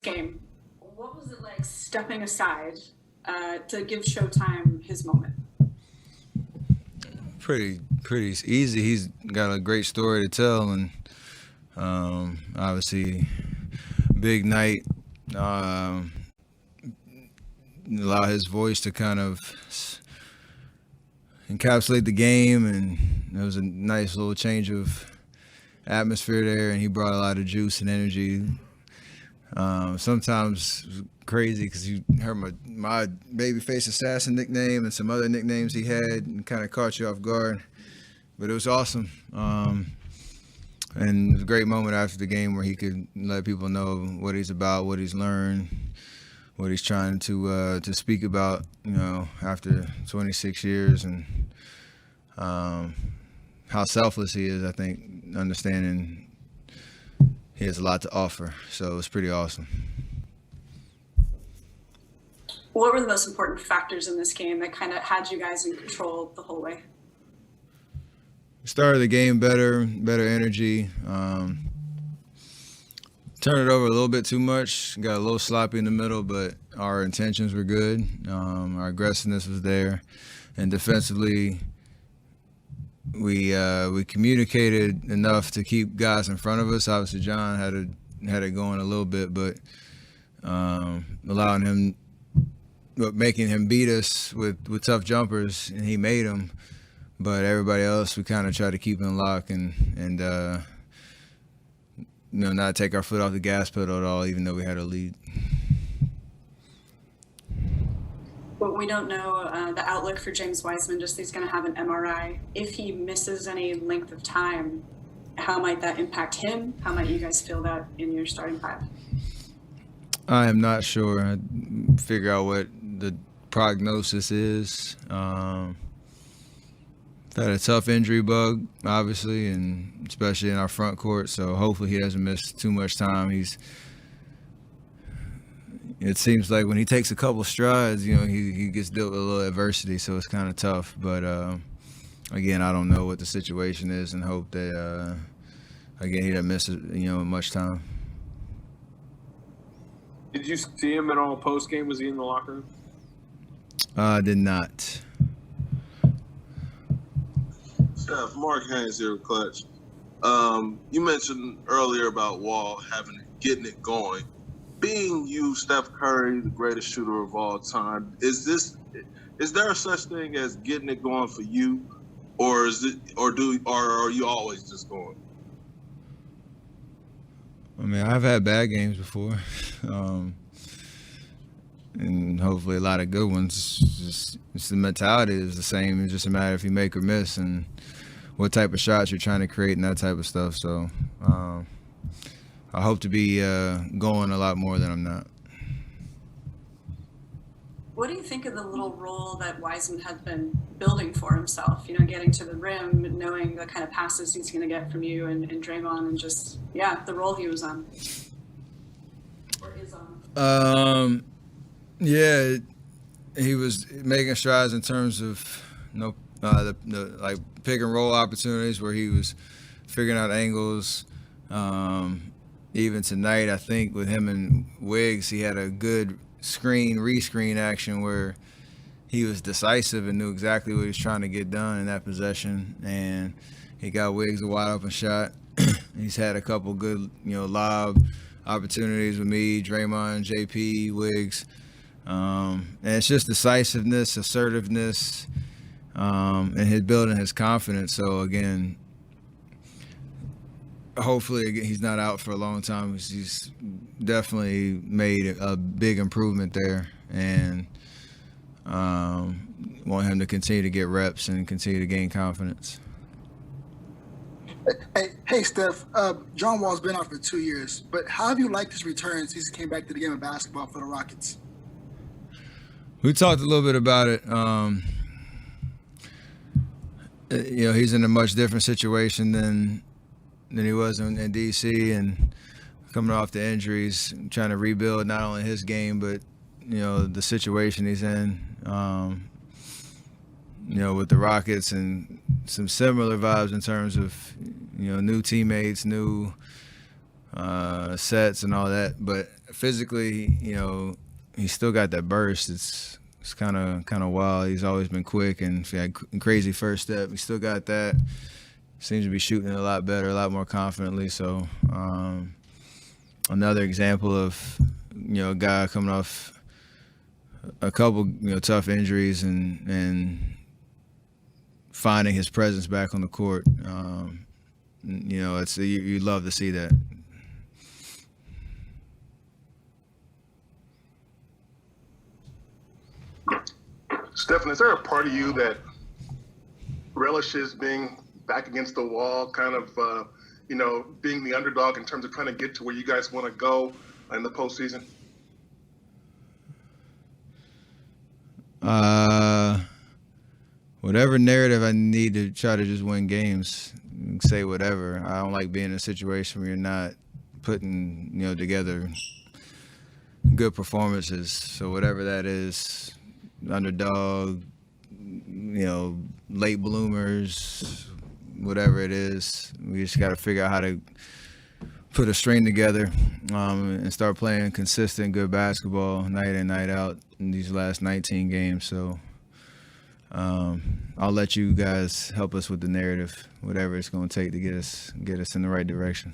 Game, what was it like stepping aside to give Showtime his moment? Pretty easy. He's got a great story to tell, and obviously, big night. Um, Allow his voice to kind of encapsulate the game, and it was a nice little change of atmosphere there, and he brought a lot of juice and energy. Sometimes it was crazy because you heard my babyface assassin nickname and some other nicknames he had, and kind of caught you off guard. But it was awesome. And it was a great moment after the game where he could let people know what he's about, what he's learned, what he's trying to speak about, after 26 years, and how selfless he is. I think understanding he has a lot to offer, so it's pretty awesome. What were the most important factors in this game that kind of had you guys in control the whole way? Started the game better energy. Turned it over a little bit too much. Got a little sloppy in the middle, but our intentions were good. Our aggressiveness was there, and defensively, we communicated enough to keep guys in front of us. Obviously, John had it going a little bit, but making him beat us with tough jumpers, and he made them. But everybody else, we kind of tried to keep in lock and not take our foot off the gas pedal at all, even though we had a lead. But we don't know the outlook for James Wiseman, just he's going to have an MRI. If he misses any length of time, how might that impact him? How might you guys feel that in your starting five? I am not sure. I figure out what the prognosis is. Had a tough injury bug, obviously, and especially in our front court. So hopefully he doesn't miss too much time. It seems like when he takes a couple strides, he gets dealt with a little adversity, so it's kind of tough. But again, I don't know what the situation is, and hope that again he doesn't miss much time. Did you see him at all post game? Was he in the locker room? I did not. Steph, Mark Haynes here with Clutch. You mentioned earlier about Wall getting it going. Being you, Steph Curry, the greatest shooter of all time, is there a such thing as getting it going for you, or are you always just going? I mean, I've had bad games before, and hopefully a lot of good ones. It's the mentality is the same. It's just a matter if you make or miss and what type of shots you're trying to create and that type of stuff. So I hope to be going a lot more than I'm not. What do you think of the little role that Wiseman has been building for himself? Getting to the rim, knowing the kind of passes he's going to get from you and Draymond, and just the role he was on or is on. Yeah, he was making strides in terms of the like pick and roll opportunities where he was figuring out angles. Even tonight, I think with him and Wiggs, he had a good rescreen action where he was decisive and knew exactly what he was trying to get done in that possession, and he got Wiggs a wide open shot. He's had a couple good lob opportunities with me, Draymond, JP, Wiggs. And it's just decisiveness, assertiveness, and his building his confidence. So again, hopefully he's not out for a long time. He's definitely made a big improvement there, and want him to continue to get reps and continue to gain confidence. Hey, Steph. John Wall's been out for 2 years, but how have you liked his return since he came back to the game of basketball for the Rockets? We talked a little bit about it. He's in a much different situation than he was in DC, and coming off the injuries, trying to rebuild not only his game but the situation he's in. With the Rockets, and some similar vibes in terms of new teammates, new sets and all that. But physically, you know, he's still got that burst. It's kind of wild. He's always been quick and he had crazy first step. He still got that. Seems to be shooting it a lot better, a lot more confidently. So another example of, you know, a guy coming off a couple, you know, tough injuries and finding his presence back on the court. You know, it's you love to see that. Stephen, is there a part of you that relishes being back against the wall, kind of, you know, being the underdog in terms of trying to get to where you guys want to go in the postseason? Whatever narrative I need to try to just win games, say whatever. I don't like being in a situation where you're not putting, you know, together good performances. So whatever that is, underdog, you know, late bloomers, whatever it is, we just got to figure out how to put a string together and start playing consistent, good basketball night in, night out in these last 19 games. So I'll let you guys help us with the narrative, whatever it's going to take to get us in the right direction.